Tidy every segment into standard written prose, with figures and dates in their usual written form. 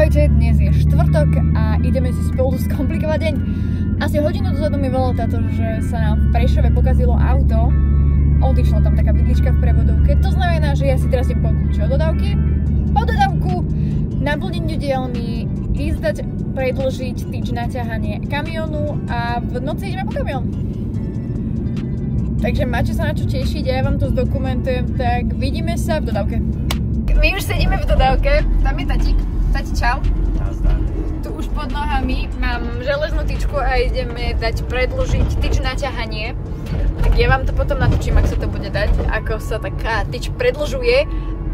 Ahojte, dnes je štvrtok a ideme si spolu skomplikovať deň. Asi hodinu dozadu mi volal táto, že sa nám v Prešove pokazilo auto. Odišla tam taká vidlička v prevodovke. To znamená, že ja si teraz idem kľúč od dodávky, po dodávku, naplneniu dielny, ísť dať predĺžiť tyč na ťahanie kamionu a v noci ideme po kamión. Takže máte sa na čo tešiť a ja vám to zdokumentujem, tak vidíme sa v dodávke. My už sedíme v dodávke, tam je tatík. Tati, čau. Tu už pod nohami mám železnú tyčku a ideme dať predĺžiť tyč na ťahanie. Tak ja vám to potom natočím, ak sa to bude dať, ako sa taká tyč predĺžuje.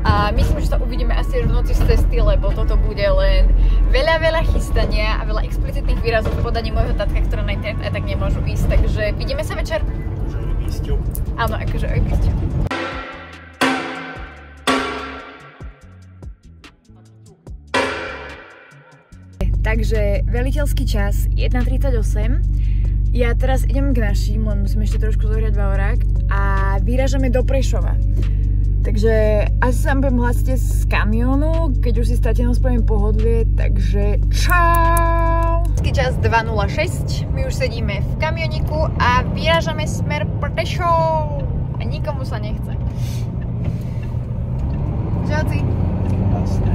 A myslím, že to uvidíme asi v noci z cesty, lebo toto bude len veľa chystania a veľa explicitných výrazov v podaní môjho tatka, ktoré na internet aj tak nemôžu ísť. Takže vidíme sa večer. Akože aj výsťou. Áno, akože aj výsťou. Takže veliteľský čas 1:38. Ja teraz idem k našim, len musím ešte trošku zohriať bavorák a vyrážame do Prešova. Takže asi sa vám budem hlásiť z kamionu, keď už si státe na správne pohodlie, takže čau! Čas 2:06, my už sedíme v kamioniku a vyrážame smer Prešov a nikomu sa nechce. Čauci! Jasné.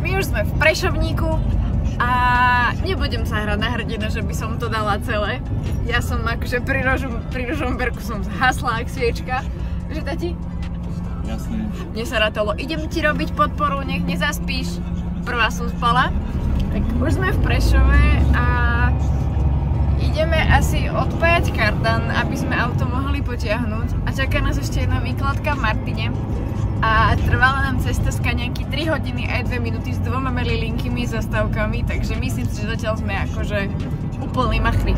My už sme v Prešovníku a nebudem sa hrať na hrdinu, že by som to dala celé. Ja som akože pri Ružomberku som zhasla jak sviečka. Že tati? Jasné. Mne sa rátalo. Idem ti robiť podporu, nech nezaspíš. Prvá som spala. Tak už sme v Prešove a ideme asi odpájať kardan, aby sme auto mohli potiahnuť. A čaká nás ešte jedna výkladka v Martine. A trvala nám cesta z Kaňanky 3 hodiny aj 2 minúty s 2 mililinkými zastávkami, takže myslím si, že zatiaľ sme akože úplný machri.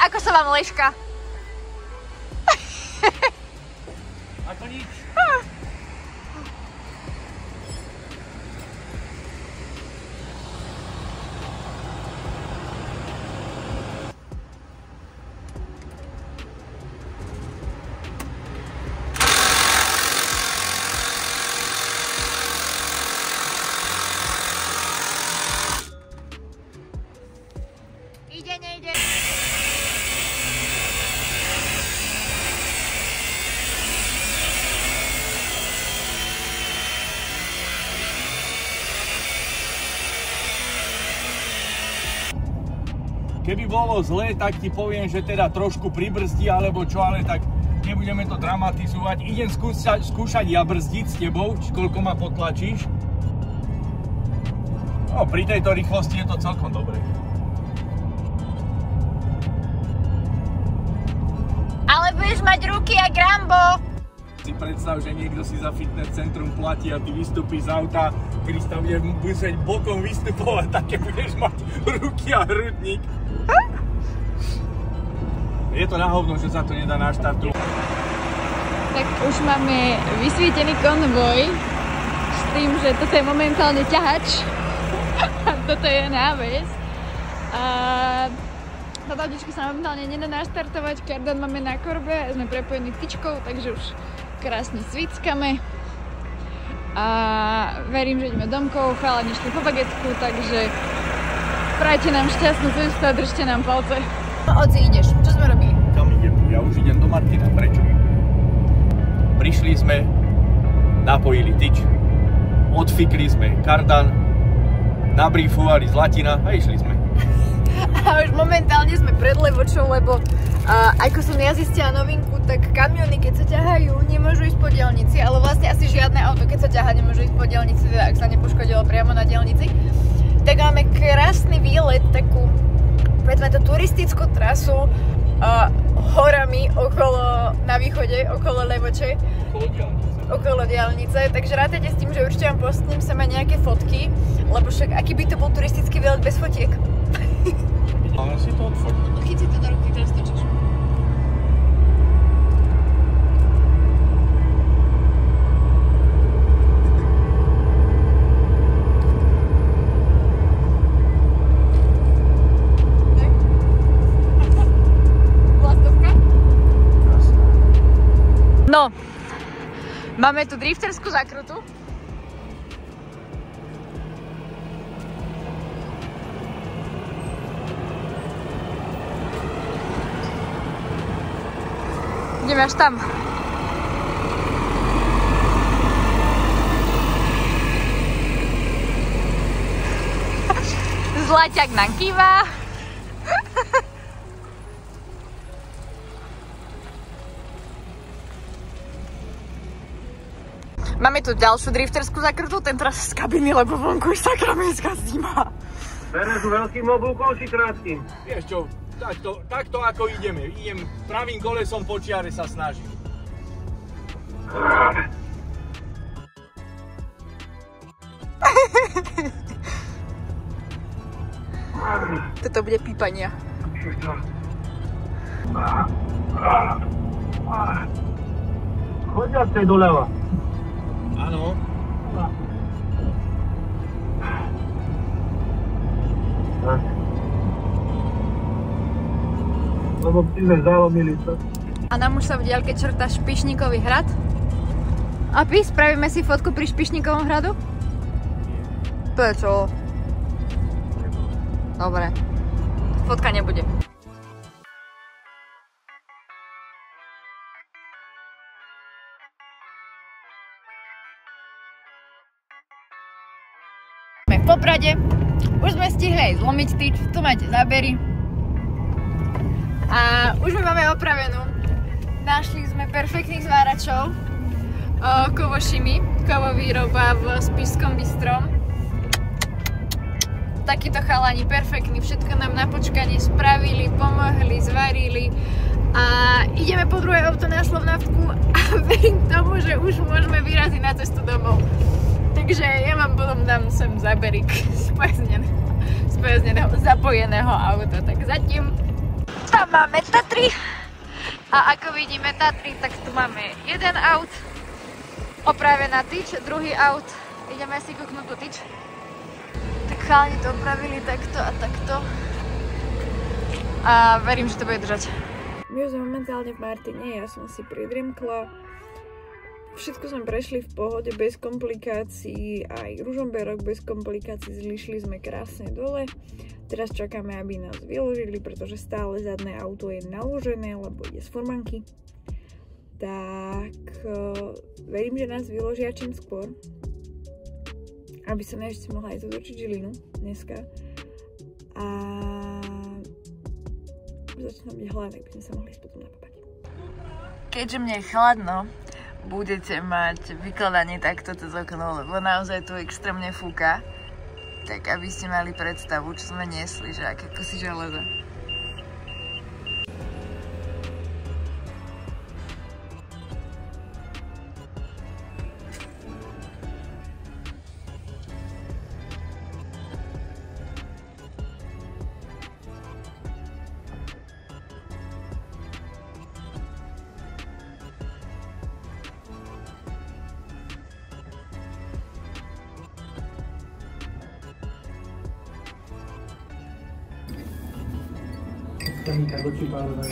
Ako sa vám ležka? Ako nič. Ide, nejde. Keby bolo zlé, tak ti poviem, že teda trošku pribrzdí alebo čo, ale tak nebudeme to dramatizovať. Idem skúšať ja brzdiť s tebou, koľko ma potlačíš. No, pri tejto rýchlosti je to celkom dobré. Ale budeš mať ruky jak Rambo. Si predstav, že niekto si za fitness centrum platí a ty vystúpiš z auta, kedy sa budeš musieť bokom vystupovať, také budeš mať ruky a hrudník. Je to na hovno, že sa to nedá naštartovať. Tak už máme vysvietený konvoj s tým, že toto je momentálne ťahač a toto je náves. A táto autička sa momentálne nedá naštartovať, kardan máme na korbe, sme prepojení tyčkou, takže už krásne svickame. A verím, že ideme domkov, chalani šli po bagetku, takže prajte nám šťastnú cestu a držte nám palce. Oci, ideš, čo sme robili? Kam idem? Ja už idem domov. Martina. Prečo? Prišli sme, napojili tyč, odfikli sme kardan, nabrifovali zlatina a išli sme. A už momentálne sme pred Levočou, lebo ako som ja zistila novinku, tak kamiony, keď sa ťahajú, nemôžu ísť po diaľnici, ale vlastne asi žiadne auto, keď sa ťahá, nemôže ísť po diaľnici, teda ak sa nepoškodilo priamo na diaľnici. Tak máme krásny výlet, takú, povedzme to, turistickú trasu horami okolo, na východe, okolo Levoče. Okolo diaľnice, takže rátajte s tým, že určite vám postnem sama nejaké fotky, lebo však aký by to bol turistický výlet bez fotiek? Ale si to odfoť. Chyť si to do ruky, teraz točíš. Vlastovka? No. Máme tu drifterskú zákrutu. Ideme až tam. Zlaťak nám kýva. Máme tu ďalšiu drifterskú zakrutu, ten teraz z kabiny, lebo vonku je sakramentská zima. Bere tu veľkým oblúkom či krátkým? Vieš čo, takto ako ideme. Idem pravým kolesom po čiare sa snažím. Toto bude pípania. Choď viacej doľava. Áno. Lebo by sme zalomili to. A nám už sa v diaľke črta Špišníkový hrad. A spravíme si fotku pri Špišníkovom hradu? Prečo? Dobre. Fotka nebude. Sme v Poprade. Už sme stihli aj zlomiť tyč. Tu máte zábery. A už my máme opravenú. Našli sme perfektných zváračov. Kovošimi. Kovovýroba v Spišskom Bystrom. Takíto chalani perfektní. Všetko nám na počkanie spravili, pomohli, zvarili. A ideme po druhé auto na Slovnavku a verím tomu, že už môžeme vyraziť na cestu domov. Takže ja vám potom dám sem záberik spojazneného, zapojeného auta. Tak zatím tam máme Tatry. A ako vidíme Tatry, tak tu máme jeden aut, opravená tyč, druhý aut. Ideme si kúknúť tú tyč. Tak chalani to opravili takto a takto. A verím, že to bude držať. My už sme momentálne v Martine, ja som si pridrimkla. Všetko sme prešli v pohode, bez komplikácií, aj Ružomberok bez komplikácií, zlišli sme krásne dole. Teraz čakáme, aby nás vyložili, pretože stále zadné auto je naložené, lebo ide z furmanky. Tak verím, že nás vyložia čím skôr, aby som ešte mohla aj zotočiť Žilinu dneska. A začína byť hladné, aby sme sa mohli potom napapať. Keďže mne je chladno, budete mať vykladanie takto cez okno, lebo naozaj tu extrémne fúka. Tak aby ste mali predstavu, čo sme niesli, že aké kusy železa.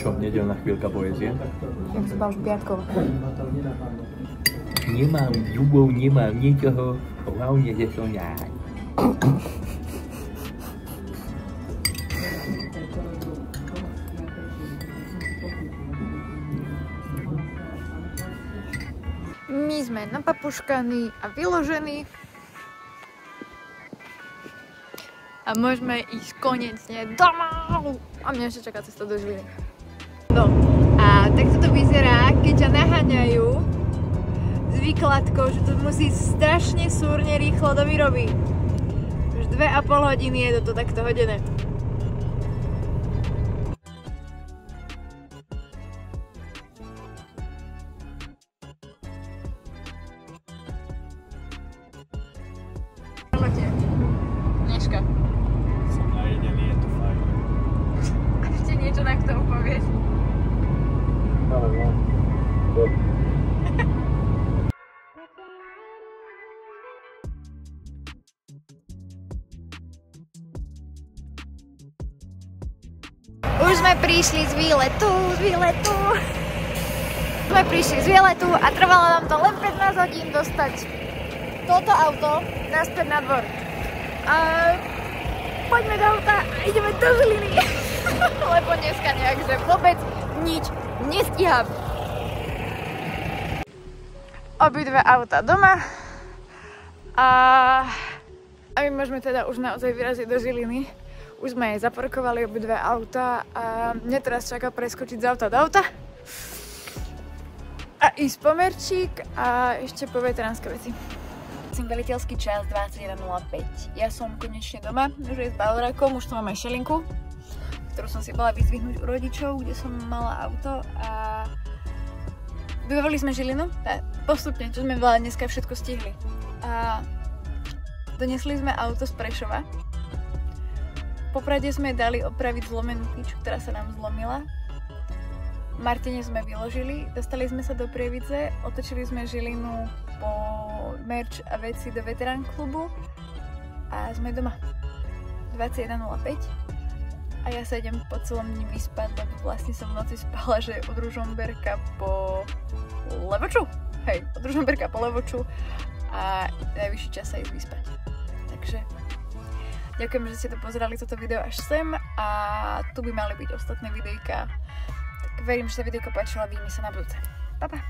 Čo, nedeľná chvíľka poezie? Jak sa už piatkov. Nemám zubov, nemám ničoho, hlavne, že som ja. My sme napapuškaní a vyložení. A môžeme ísť konečne domov. A mňa ešte čaká cesta do Žiliny. No a takto to vyzerá, keď ťa naháňajú s výkladkou, že to musí strašne súrne rýchlo do výroby. Už 2,5 hodiny je to takto hodené. Dneška. Som najedený, je to fajn. Ešte niečo na k tomu povieš? Už sme prišli z výletu. Sme prišli z výletu a trvalo nám to len 15 hodín dostať toto auto naspäť na dvor. A poďme do auta a ideme do Žiliny. Lebo dneska nejak, že vôbec nič nestíham. Obidve auta doma. A my môžeme teda už naozaj vyraziť do Žiliny. Už sme jej zaparkovali obidve auta a mne teraz čaká preskočiť z auta do auta. A ísť pomerčík a ešte po veteránske veci. Veliteľský čas 21:05. Ja som konečne doma, už je s Bavorákom, už tu mám aj šelinku, ktorú som si bola vyzdvihnúť u rodičov, kde som mala auto a vybavili sme Žilinu. Postupne, čo sme veľa dneska všetko stihli. A donesli sme auto z Prešova. Po Prade sme dali opraviť zlomenú tyčku, ktorá sa nám zlomila. Martine sme vyložili, dostali sme sa do Prievidze, otočili sme Žilinu po merch a veci do veterán klubu a sme doma. 21:05 a ja sa idem po celom dni vyspať, lebo vlastne som v noci spala, že od Ružomberka po Levoču. Hej, od Ružomberka po Levoču a najvyšší čas sa ísť vyspať. Takže ďakujem, že ste to pozerali toto video až sem a tu by mali byť ostatné videjka. Tak verím, že sa videjko páčilo a vidíme sa na budúce. Pa, pa.